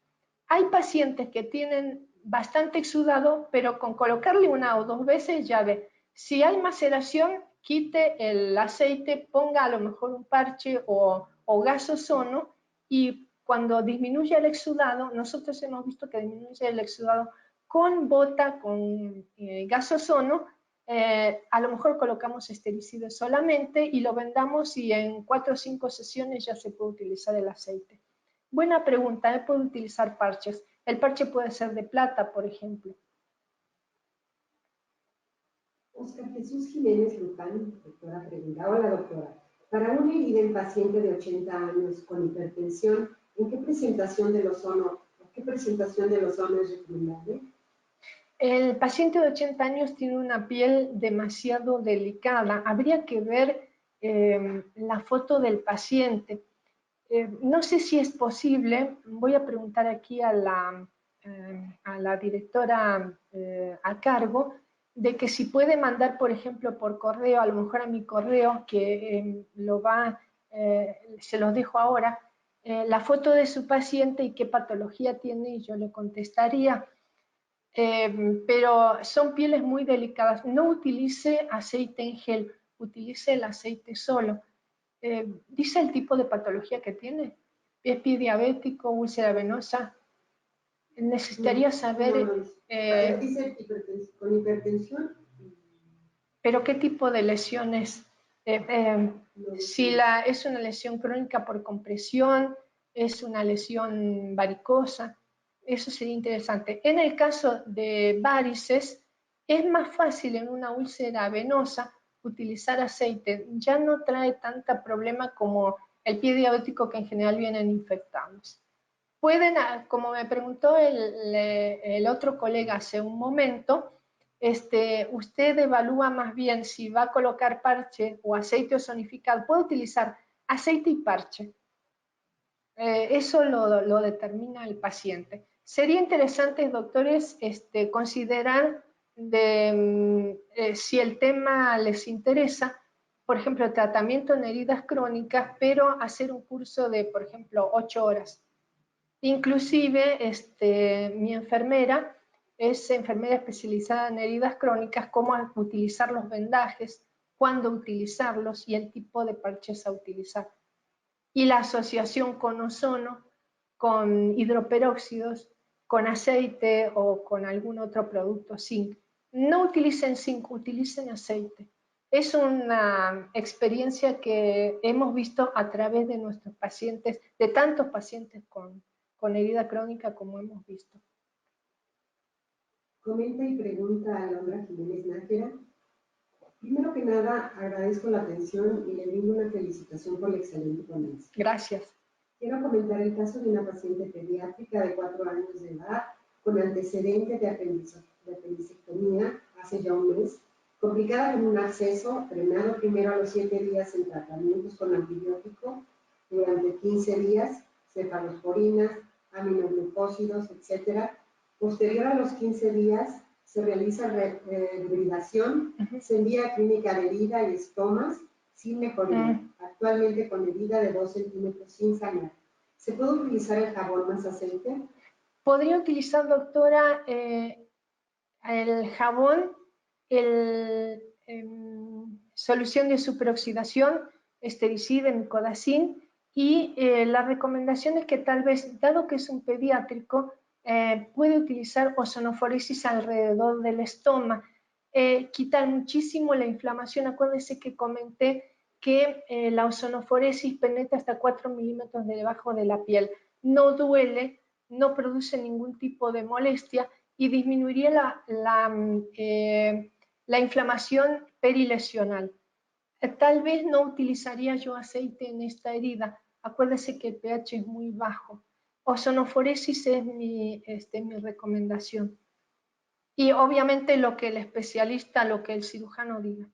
Hay pacientes que tienen bastante exudado, pero con colocarle una o dos veces ya ve. Si hay maceración, quite el aceite, ponga a lo mejor un parche o gas ozono y cuando disminuye el exudado, nosotros hemos visto que disminuye el exudado con bota, con gas ozono, a lo mejor colocamos estericida solamente y lo vendamos y en 4 o 5 sesiones ya se puede utilizar el aceite. Buena pregunta, ¿eh? Puedo utilizar parches. El parche puede ser de plata, por ejemplo. Oscar Jesús Jiménez Luján, doctora, pregunta. Hola, doctora. Para una herida en paciente de 80 años con hipertensión, ¿qué presentación del ozono es recomendable? El paciente de 80 años tiene una piel demasiado delicada. Habría que ver la foto del paciente. No sé si es posible, voy a preguntar aquí a la directora a cargo, de que si puede mandar, por ejemplo, por correo, a lo mejor a mi correo, que se los dejo ahora, la foto de su paciente y qué patología tiene y yo le contestaría. Pero son pieles muy delicadas. No utilice aceite en gel, utilice el aceite solo. ¿Dice el tipo de patología que tiene? ¿Es pie diabético, úlcera venosa? Necesitaría saber, Dice con hipertensión. pero qué tipo de lesiones. Si es una lesión crónica por compresión, es una lesión varicosa, eso sería interesante. En el caso de varices, es más fácil en una úlcera venosa utilizar aceite, ya no trae tanta problema como el pie diabético que en general vienen infectados. Pueden, como me preguntó el otro colega hace un momento, usted evalúa más bien si va a colocar parche o aceite ozonificado. Puede utilizar aceite y parche. Eso lo determina el paciente. Sería interesante, doctores, considerar si el tema les interesa, por ejemplo, tratamiento en heridas crónicas, pero hacer un curso de, por ejemplo, 8 horas. Inclusive, mi enfermera es enfermera especializada en heridas crónicas, cómo utilizar los vendajes, cuándo utilizarlos y el tipo de parches a utilizar. Y la asociación con ozono, con hidroperóxidos, con aceite o con algún otro producto zinc. No utilicen zinc, utilicen aceite. Es una experiencia que hemos visto a través de nuestros pacientes, de tantos pacientes con herida crónica como hemos visto. Comenta y pregunta a Laura Jiménez Nájera. Primero que nada, agradezco la atención y le brindo una felicitación por la excelente ponencia. Gracias. Quiero comentar el caso de una paciente pediátrica de 4 años de edad con antecedente de apendicectomía hace ya un mes, complicada con un absceso, frenado primero a los 7 días en tratamientos con antibiótico, durante 15 días, cefalosporinas, aminoglucósidos, etc. Posterior a los 15 días, se realiza rehibridación, se envía a clínica de herida y estomas sin mejoría, actualmente con herida de 2 centímetros sin sanar. ¿Se puede utilizar el jabón más aceite? Podría utilizar, doctora, el jabón, solución de superoxidación, estericida, micodacin, y la recomendación es que tal vez, dado que es un pediátrico, puede utilizar ozonoforesis alrededor del estoma, quitar muchísimo la inflamación. Acuérdense que comenté que la ozonoforesis penetra hasta 4 milímetros debajo de la piel. No duele, no produce ningún tipo de molestia y disminuiría la inflamación perilesional. Tal vez no utilizaría yo aceite en esta herida. Acuérdese que el pH es muy bajo. Ozonoforesis es mi recomendación. Y obviamente lo que el especialista, lo que el cirujano diga.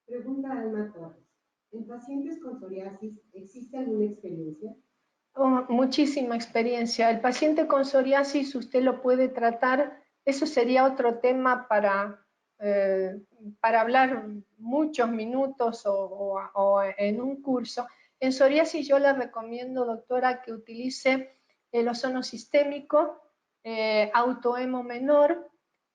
Pregunta Alma Torres. ¿En pacientes con psoriasis existe alguna experiencia? Oh, muchísima experiencia. El paciente con psoriasis usted lo puede tratar, eso sería otro tema para hablar muchos minutos o en un curso. En psoriasis yo le recomiendo, doctora, que utilice el ozono sistémico, autohemo menor.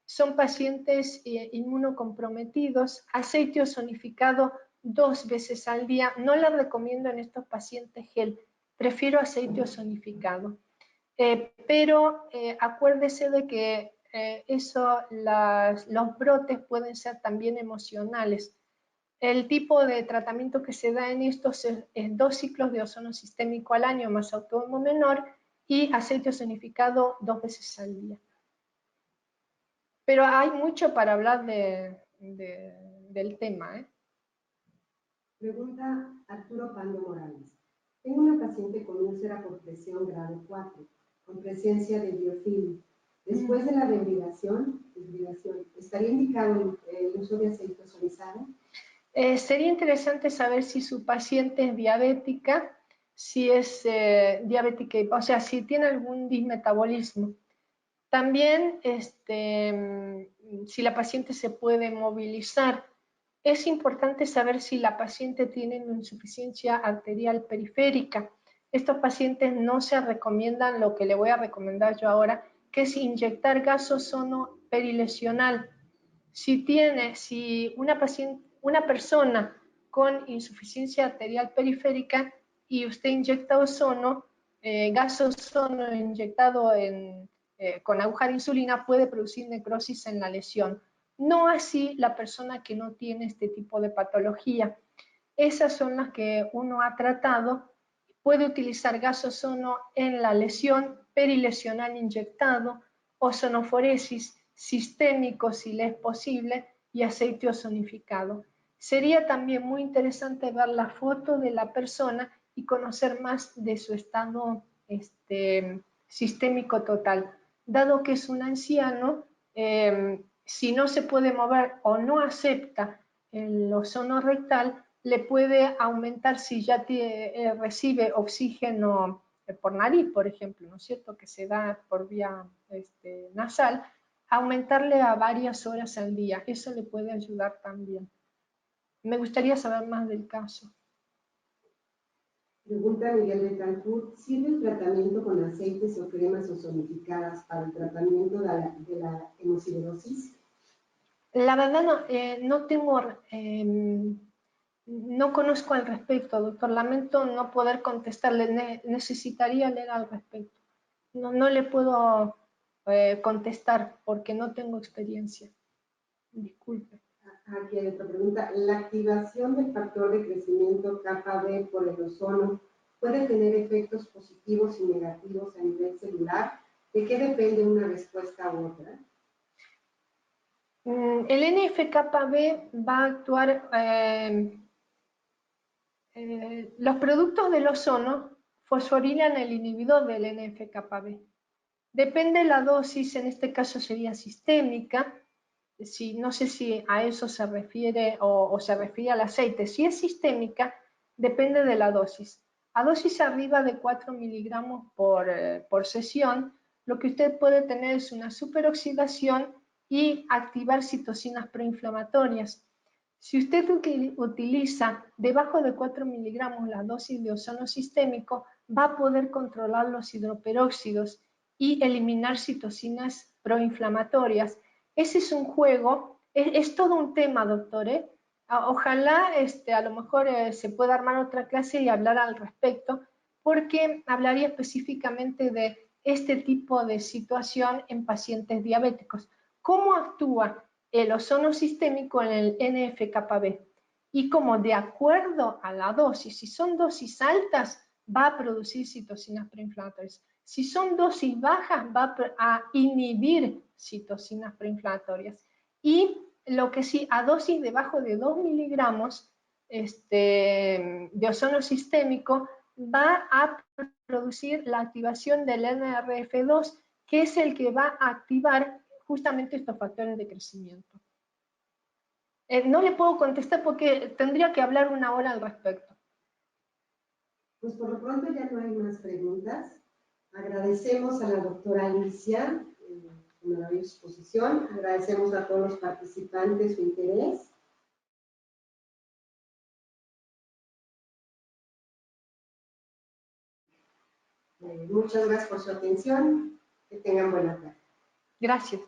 Son pacientes inmunocomprometidos, aceite ozonificado 2 veces al día. No le recomiendo en estos pacientes gel, prefiero aceite ozonificado. Pero acuérdese de que los brotes pueden ser también emocionales. El tipo de tratamiento que se da en estos es 2 ciclos de ozono sistémico al año más autohemo menor y aceite ozonificado 2 veces al día. Pero hay mucho para hablar del tema. Pregunta Arturo Pando Morales. Tengo una paciente con úlcera por presión grado 4, con presencia de biofilm. Después de la desbridación, ¿estaría indicado el uso de aceite ozonizado? Sería interesante saber si su paciente es diabética, si es diabética, o sea, si tiene algún dismetabolismo. También, si la paciente se puede movilizar. Es importante saber si la paciente tiene una insuficiencia arterial periférica. Estos pacientes no se recomiendan lo que le voy a recomendar yo ahora, que es inyectar gas ozono perilesional. Si una persona con insuficiencia arterial periférica y usted inyecta ozono, gas ozono inyectado con aguja de insulina puede producir necrosis en la lesión. No así la persona que no tiene este tipo de patología. Esas son las que uno ha tratado. Puede utilizar gas ozono en la lesión perilesional inyectado, ozonoforesis sistémico si le es posible y aceite ozonificado. Sería también muy interesante ver la foto de la persona y conocer más de su estado sistémico total. Dado que es un anciano, si no se puede mover o no acepta el ozono rectal, le puede aumentar si ya recibe oxígeno por nariz, por ejemplo, ¿no es cierto?, que se da por vía nasal, aumentarle a varias horas al día. Eso le puede ayudar también. Me gustaría saber más del caso. Pregunta Miguel Betancourt, ¿sirve el tratamiento con aceites o cremas ozonificadas para el tratamiento de la hemosiderosis? La verdad no tengo, no conozco al respecto, doctor. Lamento no poder contestarle. Necesitaría leer al respecto. No le puedo contestar porque no tengo experiencia. Disculpe. Aquí hay otra pregunta. ¿La activación del factor de crecimiento kappa B por el ozono puede tener efectos positivos y negativos a nivel celular? ¿De qué depende una respuesta u otra? El NF-kappa B va a actuar, los productos del ozono fosforilan el inhibidor del NF-kappa B. Depende de la dosis, en este caso sería sistémica, no sé si a eso se refiere o se refiere al aceite. Si es sistémica, depende de la dosis. A dosis arriba de 4 miligramos por sesión, lo que usted puede tener es una superoxidación y activar citocinas proinflamatorias. Si usted utiliza debajo de 4 miligramos la dosis de ozono sistémico, va a poder controlar los hidroperóxidos y eliminar citocinas proinflamatorias. Ese es un juego, es todo un tema, doctor, ¿eh? Ojalá a lo mejor se pueda armar otra clase y hablar al respecto, porque hablaría específicamente de este tipo de situación en pacientes diabéticos. ¿Cómo actúa el ozono sistémico en el NF-kappa B? Y cómo de acuerdo a la dosis, si son dosis altas, va a producir citocinas proinflamatorias. Si son dosis bajas, va a inhibir citocinas proinflamatorias. Y lo que sí, a dosis debajo de 2 miligramos de ozono sistémico, va a producir la activación del NRF2, que es el que va a activar justamente estos factores de crecimiento. No le puedo contestar porque tendría que hablar una hora al respecto. Pues por lo pronto ya no hay más preguntas. Agradecemos a la doctora Alicia por la exposición. Agradecemos a todos los participantes su interés. Muchas gracias por su atención. Que tengan buena tarde. Gracias.